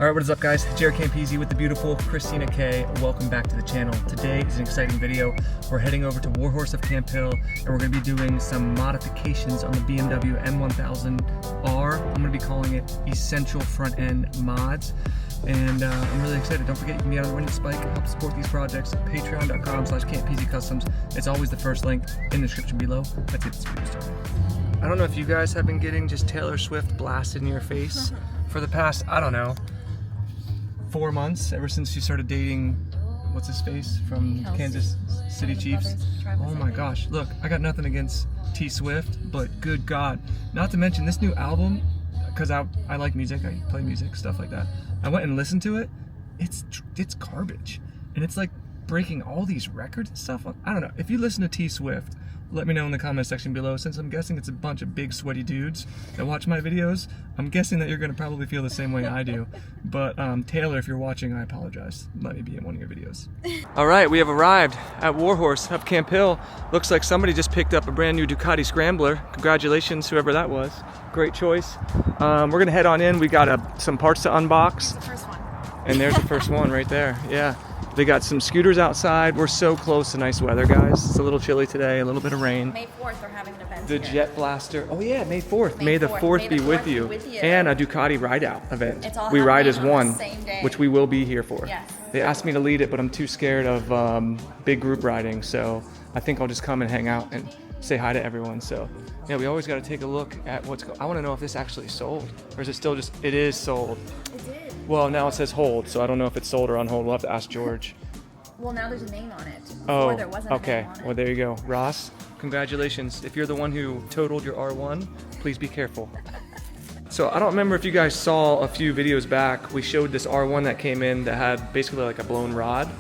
Alright, what is up guys? JaretCampisi with the beautiful Christina K. Welcome back to the channel. Today is an exciting video. We're heading over to Warhorse of Camp Hill and we're going to be doing some modifications on the BMW M1000R. I'm going to be calling it Essential Front End Mods. And I'm really excited. Don't forget you can be on the winning spike and help support these projects at patreon.com/CampisiCustoms. It's always the first link in the description below. Let's get this video started. I don't know if you guys have been getting just Taylor Swift blasted in your face for the past, I don't know, 4 months, ever since she started dating, what's his face, from Kansas City Chiefs. Oh my gosh, look, I got nothing against T Swift, but good God. Not to mention this new album, because I like music, I play music, stuff like that. I went and listened to it, it's garbage. And it's like breaking all these records and stuff. I don't know, if you listen to T Swift, let me know in the comment section below. Since I'm guessing it's a bunch of big sweaty dudes that watch my videos, I'm guessing that you're gonna probably feel the same way I do. But Taylor, if you're watching, I apologize. Let me be in one of your videos. All right, we have arrived at Warhorse up Camp Hill. Looks like somebody just picked up a brand new Ducati Scrambler. Congratulations, whoever that was. Great choice. We're gonna head on in. We got some parts to unbox. The first one. And there's the first one right there, yeah. They got some scooters outside. We're so close to nice weather, guys. It's a little chilly today, a little bit of rain. May 4th, we're having an event The here. Jet Blaster. Oh yeah, May 4th. May the 4th be with you. And a Ducati ride-out event. It's all we ride as happening on one, the same day. which we will be here for. Yes. They asked me to lead it, but I'm too scared of big group riding, so I think I'll just come and hang out and say hi to everyone. So yeah, we always got to take a look at what's I want to know if this actually sold, or is it still just, it is sold. It did. Well, now it says hold, so I don't know if it's sold or on hold. We'll have to ask George. Well, now there's a name on it. Before Oh, there wasn't okay. a name on it. Well, there you go. Ross, congratulations. If you're the one who totaled your R1, please be careful. So I don't remember if you guys saw a few videos back, we showed this R1 that came in that had basically like a blown rod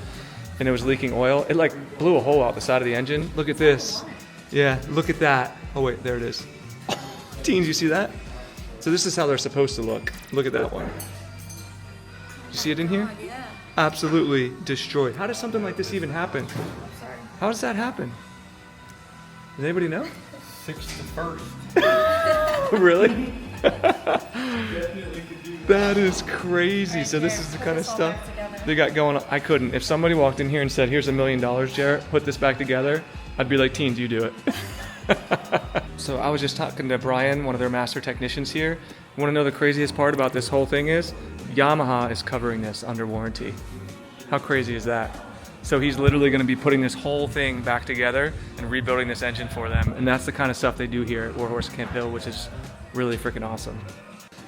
and it was leaking oil. It like blew a hole out the side of the engine. Look at this. Yeah, look at that. Oh wait, there it is. Teens, you see that? So this is how they're supposed to look. Look at that one. You see it in here? Yeah. Absolutely destroyed. How does something like this even happen? Sorry. How does that happen? Does anybody know? 61st. Really? That is crazy. So this is the kind of stuff they got going on. I couldn't. If somebody walked in here and said, here's $1 million, Jaret, put this back together, I'd be like, teens, you do it. So I was just talking to Brian, one of their master technicians here. You want to know the craziest part about this whole thing is? Yamaha is covering this under warranty. How crazy is that? So he's literally going to be putting this whole thing back together and rebuilding this engine for them. And that's the kind of stuff they do here at Warhorse Camp Hill, which is really freaking awesome.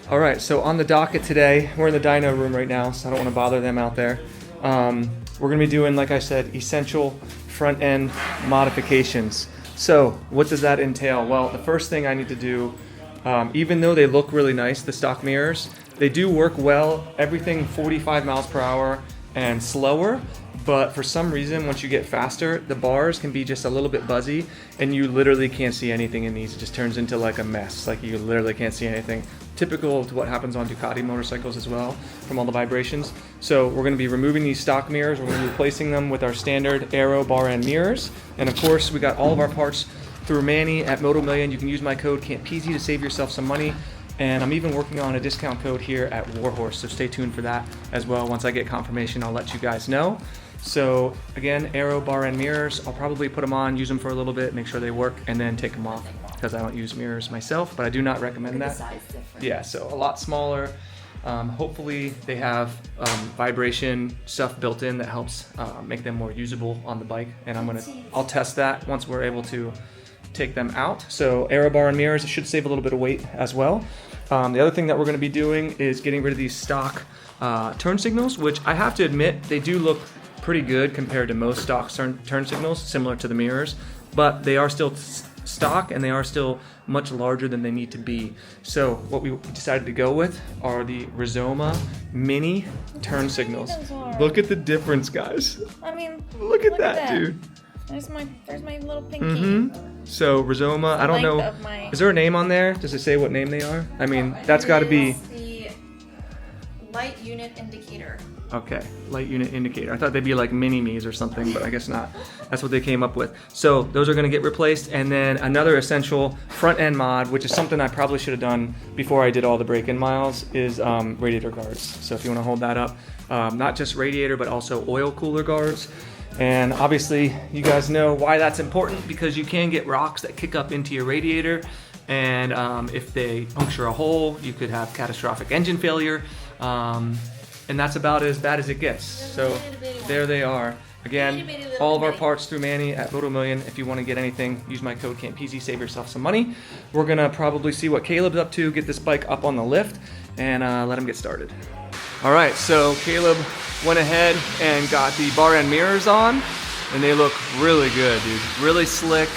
All right, so on the docket today, we're in the dyno room right now, so I don't want to bother them out there. We're going to be doing, like I said, essential front end modifications. So what does that entail? Well, the first thing I need to do, even though they look really nice, the stock mirrors, they do work well, everything 45 miles per hour and slower, but for some reason, once you get faster, the bars can be just a little bit buzzy and you literally can't see anything in these. It just turns into like a mess, like you literally can't see anything. Typical of what happens on Ducati motorcycles as well, from all the vibrations. So we're gonna be removing these stock mirrors, we're gonna be replacing them with our standard Aero bar end mirrors. And of course, we got all of our parts through Manny at Moto Million. You can use my code Campisi to save yourself some money. And I'm even working on a discount code here at Warhorse, so stay tuned for that as well. Once I get confirmation, I'll let you guys know. So again, Aero bar end mirrors, I'll probably put them on, use them for a little bit, make sure they work, and then take them off, because I don't use mirrors myself, but I do not recommend that. The size difference. Yeah, so a lot smaller. Hopefully they have vibration stuff built in that helps make them more usable on the bike, and I'll test that once we're able to take them out. So Aero bar and mirrors, it should save a little bit of weight as well. The other thing that we're going to be doing is getting rid of these stock turn signals, which I have to admit, they do look pretty good compared to most stock turn signals, similar to the mirrors, but they are still stock and they are still much larger than they need to be. So what we decided to go with are the Rizoma mini turn signals. Look at the difference, guys. I mean, Look at that, dude. There's my little pinky. So Rizoma, I don't know, is there a name on there? Does it say what name they are? I mean, that's got to be The Light unit indicator. Okay, light unit indicator. I thought they'd be like mini-me's or something, but I guess not. That's what they came up with. So those are gonna get replaced. And then another essential front end mod, which is something I probably should have done before I did all the break-in miles, is radiator guards. So if you wanna hold that up, not just radiator, but also oil cooler guards. And obviously you guys know why that's important, because you can get rocks that kick up into your radiator. And if they puncture a hole, you could have catastrophic engine failure. And that's about as bad as it gets. So there they are. Again, all of our parts through Manny at Moto Million. If you want to get anything, use my code Campisi, save yourself some money. We're gonna probably see what Caleb's up to, get this bike up on the lift, and let him get started. All right, so Caleb went ahead and got the bar end mirrors on, and they look really good, dude. Really slick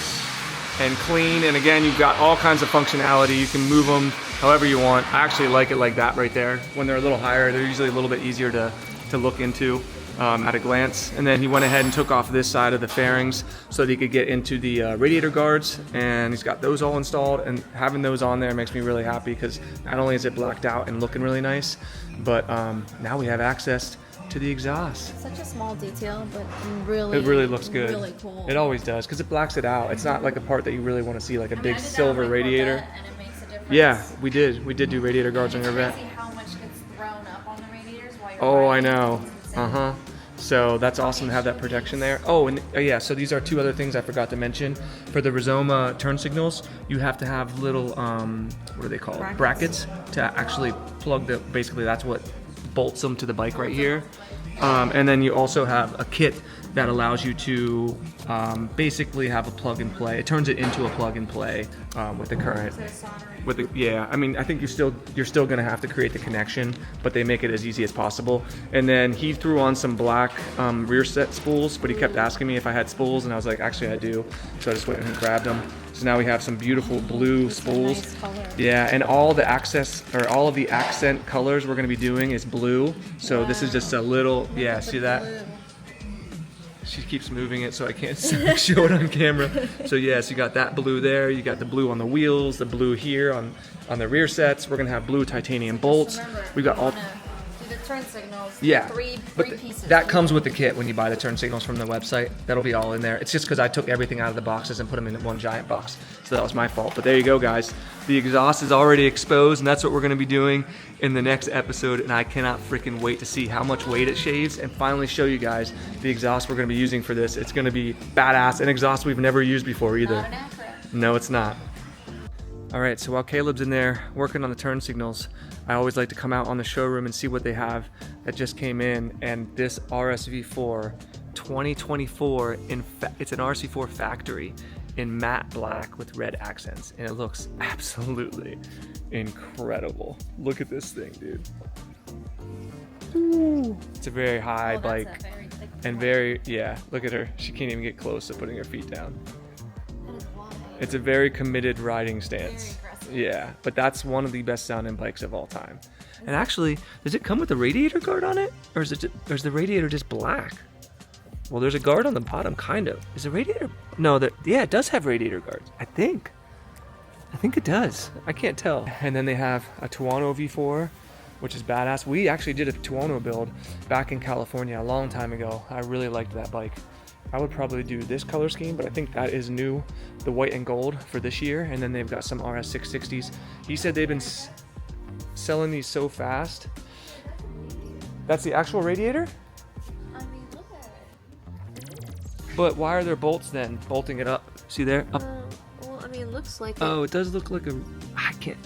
and clean. And again, you've got all kinds of functionality. You can move them however you want. I actually like it like that right there. When they're a little higher, they're usually a little bit easier to look into at a glance. And then he went ahead and took off this side of the fairings so that he could get into the radiator guards, and he's got those all installed. And having those on there makes me really happy, because not only is it blacked out and looking really nice, but now we have access to the exhaust. Such a small detail, but really, it really looks good. Really cool. It always does, because it blacks it out. It's not like a part that you really want to see, like a big silver radiator. And it makes a difference. Yeah, we did do radiator guards on your It's event. crazy how much gets thrown up on the radiators while you're Oh, I riding. know. It's insane. So that's awesome to have that protection there. Oh, and yeah, so these are two other things I forgot to mention. For the Rizoma turn signals, you have to have little, what are they called? Brackets to actually plug the, basically that's what bolts them to the bike right here. And then you also have a kit that allows you to basically have a plug and play. It turns it into a plug and play with the current. With the, yeah, I mean, I think you're still gonna have to create the connection, but they make it as easy as possible. And then he threw on some black rear set spools, but he kept asking me if I had spools, and I was like, actually I do. So I just went and grabbed them. So now we have some beautiful blue spools. Nice color. Yeah, and all the all of the accent colors we're gonna be doing is blue. So this is just a little, yeah, see that? Blue. She keeps moving it so I can't show it on camera. So yes, you got that blue there. You got the blue on the wheels, the blue here on the rear sets. We're gonna have blue titanium bolts. Remember, We got all. do the turn signals. Yeah, Three but pieces. that comes with the kit when you buy the turn signals from the website. That'll be all in there. It's just because I took everything out of the boxes and put them in one giant box. So that was my fault. But there you go, guys. The exhaust is already exposed, and that's what we're going to be doing in the next episode. And I cannot freaking wait to see how much weight it shaves and finally show you guys the exhaust we're going to be using for this. It's going to be badass, an exhaust we've never used before either. Not an acronym. No, it's not. All right, so while Caleb's in there working on the turn signals, I always like to come out on the showroom and see what they have that just came in. And this RSV4 2024, it's an RC4 factory in matte black with red accents, and it looks absolutely incredible. Look at this thing, dude. Ooh. It's a very high Oh, that's bike, a very thick and one. very, yeah, look at her. She can't even get close to putting her feet down. That is wide. It's a very committed riding stance. Very aggressive. Yeah, but that's one of the best sounding bikes of all time. And actually, does it come with a radiator guard on it? Or is the radiator just black? Well, there's a guard on the bottom, kind of. Is the radiator? No, yeah, it does have radiator guards, I think. I think it does. I can't tell. And then they have a Tuono V4, which is badass. We actually did a Tuono build back in California a long time ago. I really liked that bike. I would probably do this color scheme, but I think that is new, the white and gold for this year. And then they've got some RS660s. He said they've been selling these so fast. That's the actual radiator? I mean, look at it. But why are there bolts then bolting it up? See there? Up. Well, I mean, it looks like. Oh, it does look like a. I can't.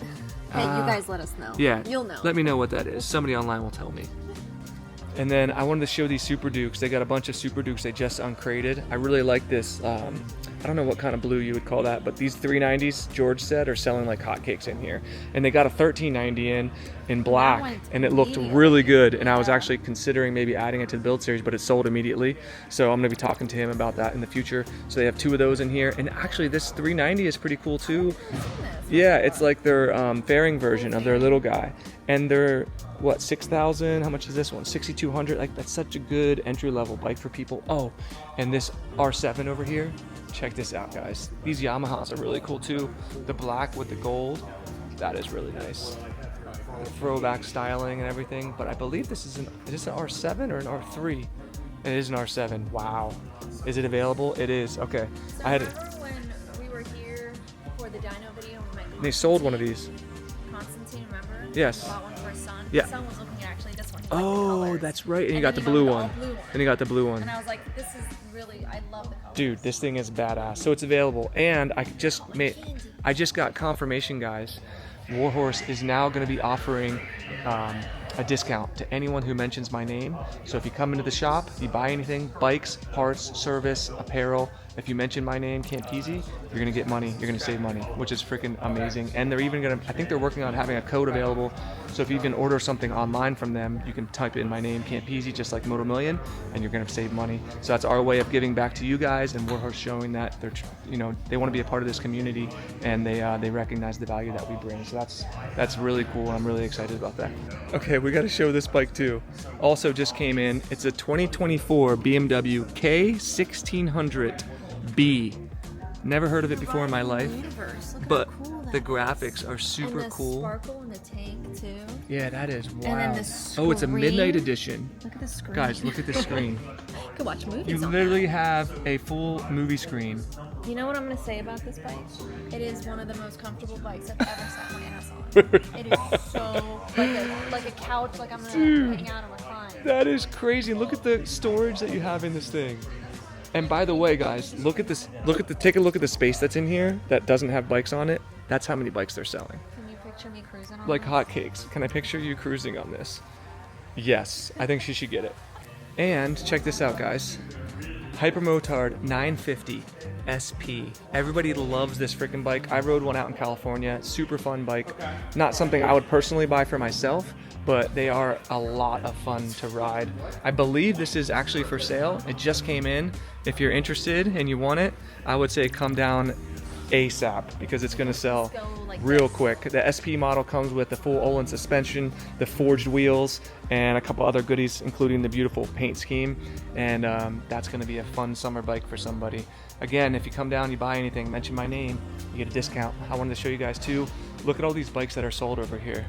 Hey, you guys let us know. Yeah. You'll know. Let me know what that is. Somebody online will tell me. And then I wanted to show these Super Dukes. They got a bunch of Super Dukes they just uncrated. I really like this. I don't know what kind of blue you would call that, but these 390s, George said, are selling like hotcakes in here. And they got a 1390 in black, one's and it looked medium. really good. And I was Yeah. actually considering maybe adding it to the build series, but it sold immediately. So I'm gonna be talking to him about that in the future. So they have two of those in here. And actually this 390 is pretty cool too. Yeah, it's like their fairing version of their little guy. And they're, what, 6,000? How much is this one? 6,200. Like, that's such a good entry-level bike for people. Oh, and this R7 over here. Check this out, guys. These Yamahas are really cool too. The black with the gold. That is really nice. the throwback styling and everything. But I believe this is this an R7 or an R3? It is an R7. Wow. Is it available? It is. Okay. So I had remember when we were here for the dyno video? They sold one of these. Constantine, remember? Yes. Bought one for his son. Yeah. His son was looking at actually this one. He liked the Oh, colors. that's right. And you And got then the he blue got one. the all blue one. And you got the blue one. And I was like, this is really, I love the colors. Dude, this thing is badass. So it's available, and I just got confirmation, guys. Warhorse is now going to be offering a discount to anyone who mentions my name. So if you come into the shop, you buy anything, bikes, parts, service, apparel, if you mention my name, Campisi, you're gonna get money, you're gonna save money, which is freaking amazing. And they're even gonna, I think they're working on having a code available. So if you can order something online from them, you can type in my name, Campisi, just like Moto Million, and you're gonna save money. So that's our way of giving back to you guys, and Warhorse showing that they're, you know, they want to be a part of this community, and they recognize the value that we bring. So that's really cool, and I'm really excited about that. Okay, we got to show this bike too. Also just came in. It's a 2024 BMW K1600B. Never heard of it before in my life, but the graphics are super cool. Sparkle in the tank too. Yeah, that is wow. And then the Oh, it's a screen. midnight edition. Look at the screen. Guys, look at the screen. You can watch movies. You on literally have a full movie screen. that. You know what I'm gonna say about this bike? It is one of the most comfortable bikes I've ever sat my ass on. It is so like a couch, like I'm gonna hang out and recline. That is crazy. Look at the storage that you have in this thing. And by the way, guys, look at this. Take a look at the space that's in here that doesn't have bikes on it. That's how many bikes they're selling. Can you picture me cruising on Like this? hotcakes. Can I picture you cruising on this? Yes, I think she should get it. And check this out, guys. Hypermotard 950 SP. Everybody loves this freaking bike. I rode one out in California. Super fun bike. Not something I would personally buy for myself, but they are a lot of fun to ride. I believe this is actually for sale. It just came in. If you're interested and you want it, I would say come down ASAP because it's gonna sell real quick. The SP model comes with the full Olin suspension, the forged wheels, and a couple other goodies, including the beautiful paint scheme. And that's gonna be a fun summer bike for somebody. Again, if you come down, you buy anything, mention my name, you get a discount. I wanted to show you guys too. Look at all these bikes that are sold over here.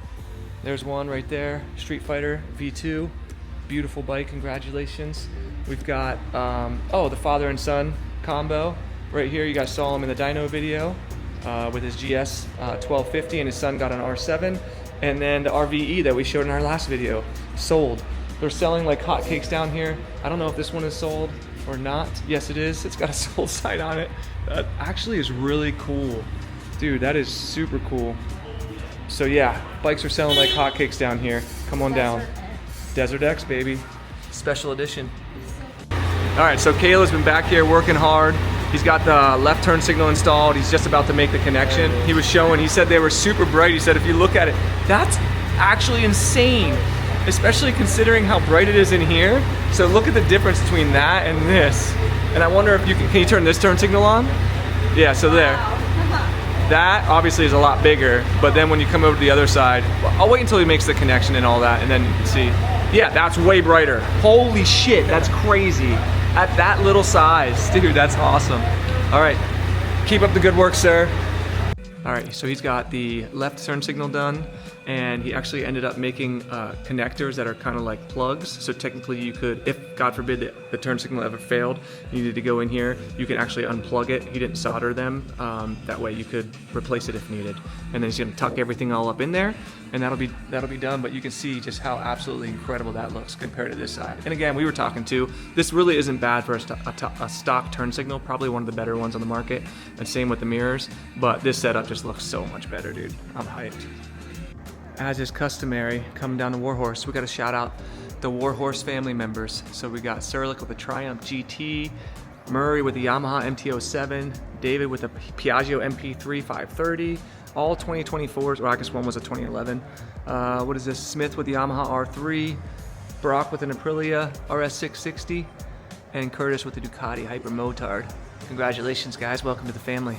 There's one right there, Street Fighter V2. Beautiful bike, congratulations. We've got, the father and son combo. Right here, you guys saw him in the dyno video with his GS 1250, and his son got an R7. And then the RVE that we showed in our last video, sold. They're selling like hotcakes down here. I don't know if this one is sold or not. Yes, it is. It's got a sold sign on it. That actually is really cool. Dude, that is super cool. So yeah, bikes are selling like hotcakes down here. Come on down. Desert X, baby. Special edition. All right, so Kayla's been back here working hard. He's got the left turn signal installed. He's just about to make the connection. He was showing, he said they were super bright. He said if you look at it, that's actually insane, especially considering how bright it is in here. So look at the difference between that and this. And I wonder if you can you turn this turn signal on? Yeah, so there. That obviously is a lot bigger, but then when you come over to the other side, I'll wait until he makes the connection and all that, and then you can see. Yeah, that's way brighter. Holy shit, that's crazy. At that little size. Dude, that's awesome. All right, keep up the good work, sir. All right, so he's got the left turn signal done, and he actually ended up making connectors that are kind of like plugs. So technically you could, if God forbid the turn signal ever failed, you needed to go in here, you can actually unplug it. He didn't solder them. That way you could replace it if needed. And then he's gonna tuck everything all up in there, and that'll be done. But you can see just how absolutely incredible that looks compared to this side. And again, we were talking too, this really isn't bad for a stock turn signal, probably one of the better ones on the market, and same with the mirrors, but this setup just looks so much better, dude. I'm hyped. As is customary, coming down to Warhorse, we got to shout out the Warhorse family members. So we got Serlik with the Triumph GT, Murray with the Yamaha MT-07, David with the Piaggio MP3 530, all 2024s, or I guess one was a 2011. What is this? Smith with the Yamaha R3, Brock with an Aprilia RS660, and Curtis with the Ducati Hypermotard. Congratulations, guys. Welcome to the family.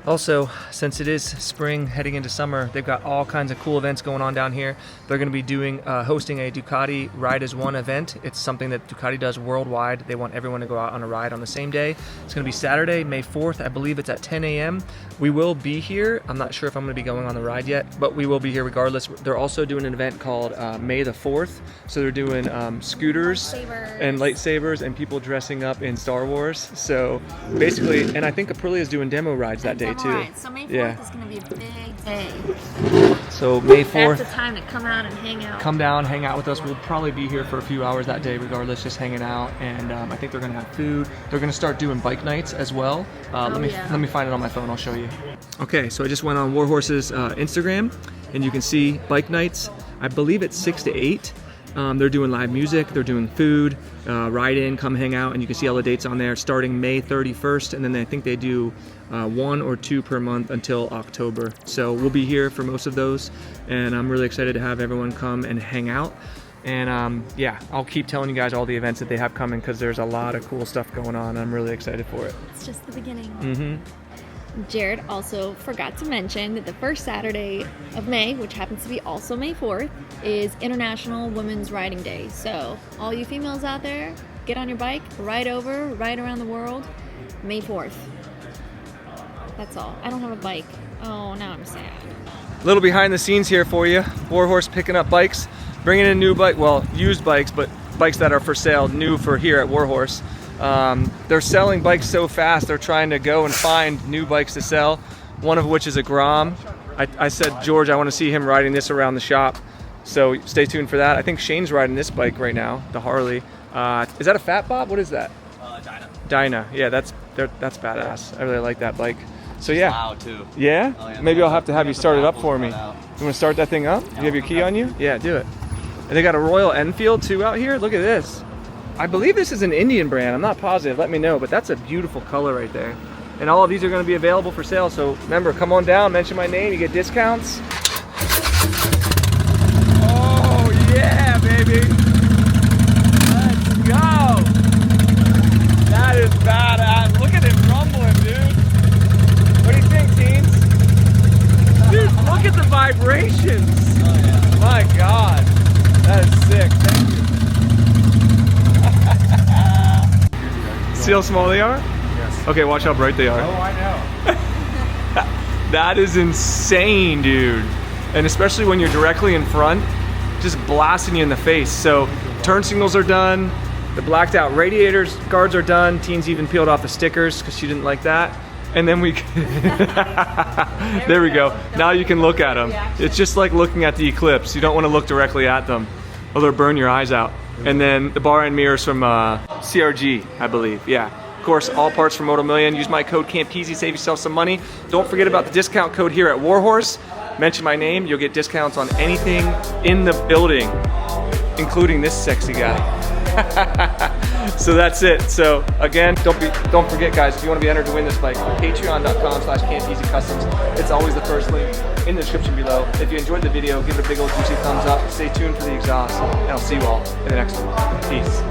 Also, since it is spring heading into summer, they've got all kinds of cool events going on down here. They're going to be hosting a Ducati Ride as One event. It's something that Ducati does worldwide. They want everyone to go out on a ride on the same day. It's going to be Saturday, May 4th. I believe it's at 10 a.m. We will be here. I'm not sure if I'm going to be going on the ride yet, but we will be here regardless. They're also doing an event called May the 4th. So they're doing scooters and lightsabers and people dressing up in Star Wars. So basically, and I think Aprilia is doing demo rides that day too. Right. So May 4th is going to be a big day. So May 4th. That's the time to come out and hang out. Come down, hang out with us. We'll probably be here for a few hours that day regardless, just hanging out. And I think they're going to have food. They're going to start doing bike nights as well. Let me find it on my phone. I'll show you. Okay, so I just went on Warhorse's Instagram and you can see bike nights. I believe it's 6 to 8. They're doing live music, they're doing food, ride in, come hang out, and you can see all the dates on there starting May 31st, and then I think they do 1 or 2 per month until October. So we'll be here for most of those, and I'm really excited to have everyone come and hang out. And yeah, I'll keep telling you guys all the events that they have coming because there's a lot of cool stuff going on. I'm really excited for it. It's just the beginning. Mm-hmm. Jared also forgot to mention that the first Saturday of May, which happens to be also May 4th, is International Women's Riding Day. So all you females out there, get on your bike, ride around the world, May 4th. That's all. I don't have a bike. Oh, now I'm sad. A little behind the scenes here for you. Warhorse picking up bikes, bringing in new bike, well, used bikes, but bikes that are for sale, new for here at Warhorse. They're selling bikes so fast, they're trying to go and find new bikes to sell, one of which is a Grom. I said, George, I want to see him riding this around the shop, so stay tuned for that. I think Shane's riding this bike right now, the Harley. Is that a Fat Bob? What is that? Dyna. Yeah, that's badass. I really like that bike. So yeah. Loud too. Yeah? Oh, yeah, Maybe I'll have to have you start it up for me. You want to start that thing up? You have your key on you? Yeah, do it. And they got a Royal Enfield too out here. Look at this. I believe this is an Indian brand. I'm not positive. Let me know. But that's a beautiful color right there. And all of these are going to be available for sale. So remember, come on down, mention my name. You get discounts. Oh, yeah, baby. Let's go. That is badass. Look at him rumbling, dude. What do you think, teens? Dude, look at the vibrations. Oh, yeah. My God. That is sick. Thank you. See how small they are? Yes. Okay, watch how bright they are. Oh, I know. That is insane, dude. And especially when you're directly in front, just blasting you in the face. So turn signals are done. The blacked out radiators guards are done. Teens even peeled off the stickers because she didn't like that. And then we, there we go. Now you can look at them. It's just like looking at the eclipse. You don't want to look directly at them, or they'll burn your eyes out. And then the bar end mirrors from CRG, I believe. Yeah. Of course, all parts from Moto Million. Use my code Campisi, save yourself some money. Don't forget about the discount code here at Warhorse. Mention my name, you'll get discounts on anything in the building, including this sexy guy. So that's it. So again, don't forget, guys, if you want to be entered to win this bike, patreon.com/Campisi Customs. It's always the first link in the description below. If you enjoyed the video, give it a big old juicy thumbs up. Stay tuned for the exhaust, and I'll see you all in the next one. Peace.